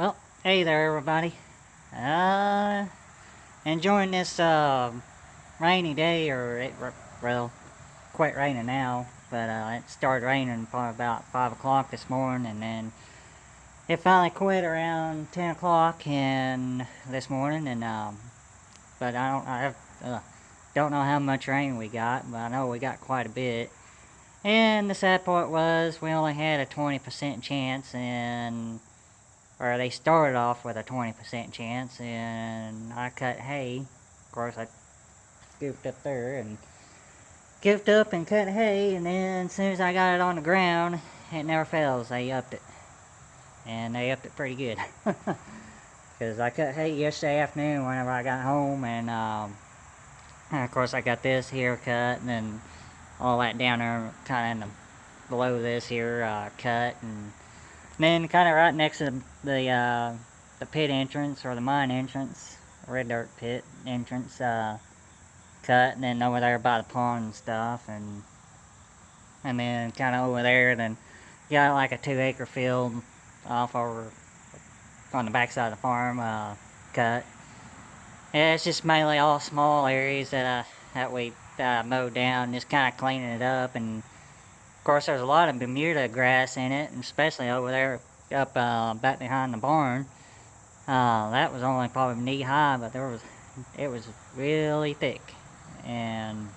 Well, hey there, everybody. Uh, enjoying this rainy day, well, quite raining now, but it started raining probably about 5 o'clock this morning, and then it finally quit around 10 o'clock this morning, and but don't know how much rain we got, but I know we got quite a bit. And the sad part was we only had a 20% chance, and or they started off with a 20% chance, and I cut hay. Of course, I goofed up there and goofed up and cut hay, and then as soon as I got it on the ground, it never fails. They upped it, and they upped it pretty good. Because I cut hay yesterday afternoon whenever I got home, and of course I got this here cut, and then all that down there, kind of below this here cut, and then kind of right next to the pit entrance or the mine entrance, red dirt pit entrance, cut, and then over there by the pond and stuff, and then kind of over there, then got like a 2 acre field off over on the backside of the farm, cut. Yeah, it's just mainly all small areas that we mowed down, just kind of cleaning it up, and of course there's a lot of Bermuda grass in it, and especially over there up back behind the barn. That was only probably knee high, but it was really thick. And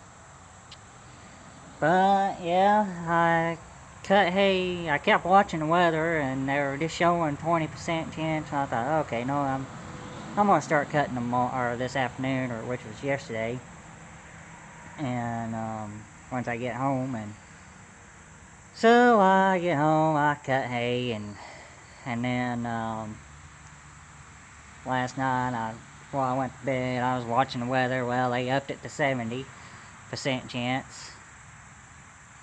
but yeah, I cut hay. I kept watching the weather, and they were just showing 20% chance. And I thought, okay, no, I'm gonna start cutting them or this afternoon, or which was yesterday. And once I get home, and so I get home, I cut hay, and then last night, before I went to bed, I was watching the weather. Well, they upped it to 70% chance.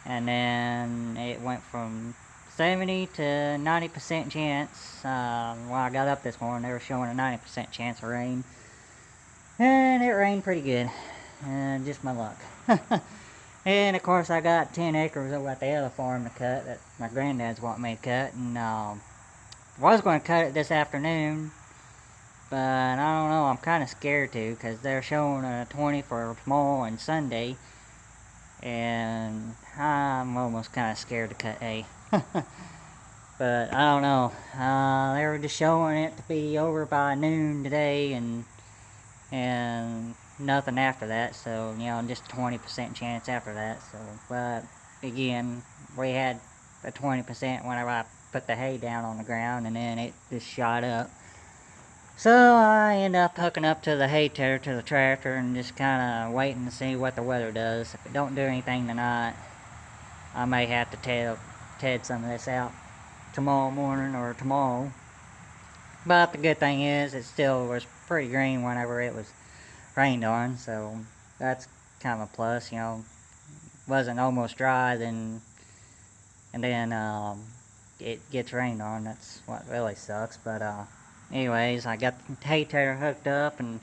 And then it went from 70 to 90% chance. When I got up this morning, they were showing a 90% chance of rain. And it rained pretty good. And just my luck. And of course, I got 10 acres over at the other farm to cut that my granddad's wanting me to cut. And I was going to cut it this afternoon, but I don't know, I'm kind of scared to, because they're showing a 20 for tomorrow and Sunday, and I'm almost kind of scared to cut hay. But I don't know, they were just showing it to be over by noon today, and nothing after that, so, just 20% chance after that. So, but again, we had a 20% whenever I put the hay down on the ground, and then it just shot up. So I end up hooking up to the hay tedder to the tractor and just kind of waiting to see what the weather does. If it don't do anything tonight, I may have to ted some of this out tomorrow morning or tomorrow. But the good thing is, it still was pretty green whenever it was rained on, so that's kind of a plus. Wasn't almost dry, and then it gets rained on. That's what really sucks. But anyways, I got the hay tedder hooked up, and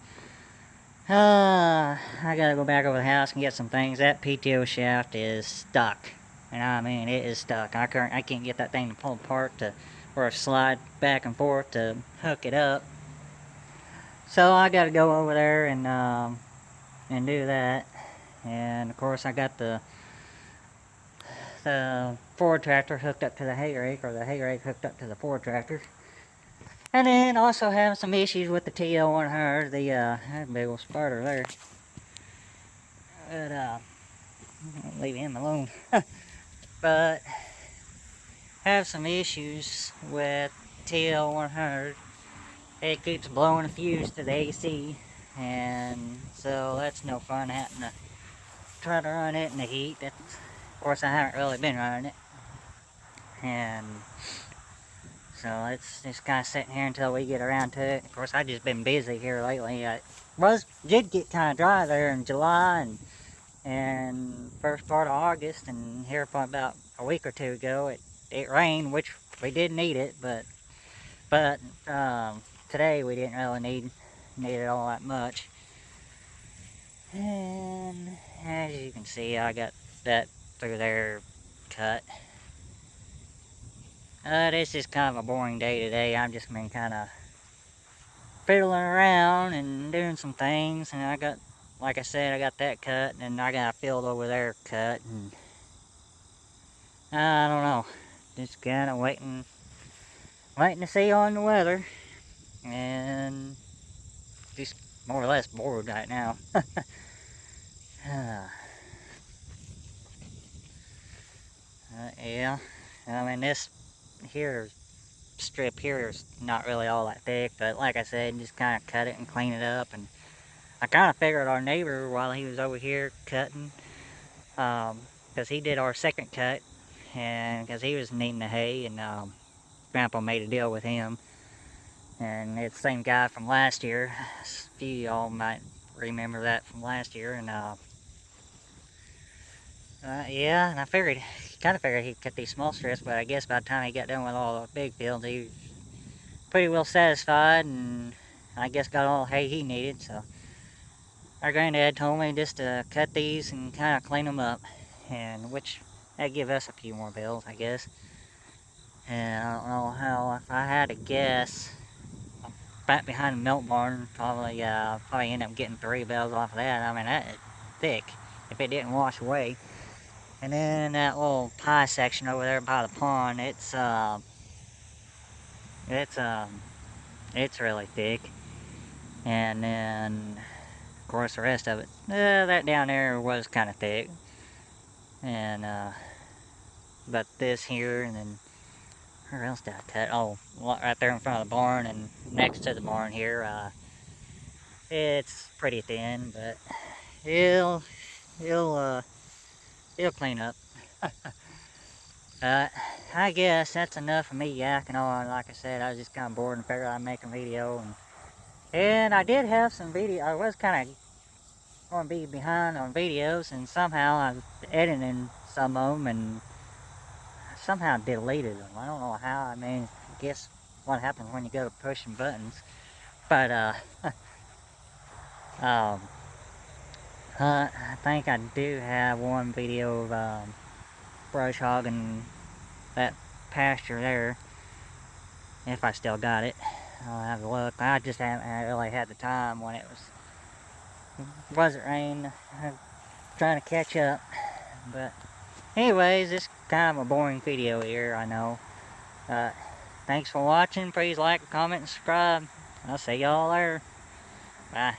I gotta go back over the house and get some things. That PTO shaft is stuck, and I mean, it is stuck. I can't get that thing to pull apart or slide back and forth to hook it up. So I gotta go over there and do that. And of course, I got the Ford tractor hooked up to the hay rake, or the hay rake hooked up to the Ford tractor. And then also having some issues with the TL100, that big old spider there. But I'll leave him alone. But have some issues with TL100. It keeps blowing a fuse to the AC, and so that's no fun having to try to run it in the heat. Of course, I haven't really been running it, and so it's just kind of sitting here until we get around to it. Of course, I've just been busy here lately. Did get kind of dry there in July and first part of August, and here probably about a week or two ago, it rained, which we did need it, but today we didn't really need it all that much. And as you can see, I got that through there cut. This is kind of a boring day today. I've just been kind of fiddling around and doing some things, and I got, like I said, I got that cut, and I got a field over there cut, and I don't know, just kind of waiting to see on the weather, and just more or less bored right now. Yeah, I mean this here strip here is not really all that thick, but like I said, just kind of cut it and clean it up. And I kind of figured our neighbor, while he was over here cutting, because he did our second cut, and because he was needing the hay, and Grandpa made a deal with him, and it's the same guy from last year. A few of y'all might remember that from last year, and yeah, and I kind of figured he'd cut these small strips, but I guess by the time he got done with all the big fields, he was pretty well satisfied, and I guess got all the hay he needed. So our granddad told me just to cut these and kind of clean them up, and which that'd give us a few more bills, I guess. And I don't know how, if I had to guess, back behind the milk barn, probably end up getting 3 bales off of that. I mean, that is thick if it didn't wash away. And then that little pie section over there by the pond, it's really thick. And then, of course, the rest of it, that down there was kind of thick. And but this here, and then where else did I cut? Oh, right there in front of the barn and next to the barn here. It's pretty thin, but it'll clean up. I guess that's enough of me yakking on. Like I said, I was just kind of bored and figured I'd make a video, and I did have some video. I was kind of going to be behind on videos, and somehow I was editing some of them and somehow deleted them. I don't know how. I mean, I guess what happens when you go to pushing buttons. But um, I think I do have one video of brush hogging that pasture there, if I still got it. I'll have a look. I just haven't really had the time when it wasn't raining. I'm trying to catch up. But anyways, this is kind of a boring video here, I know. Thanks for watching. Please like, comment, and subscribe. I'll see y'all later. Bye.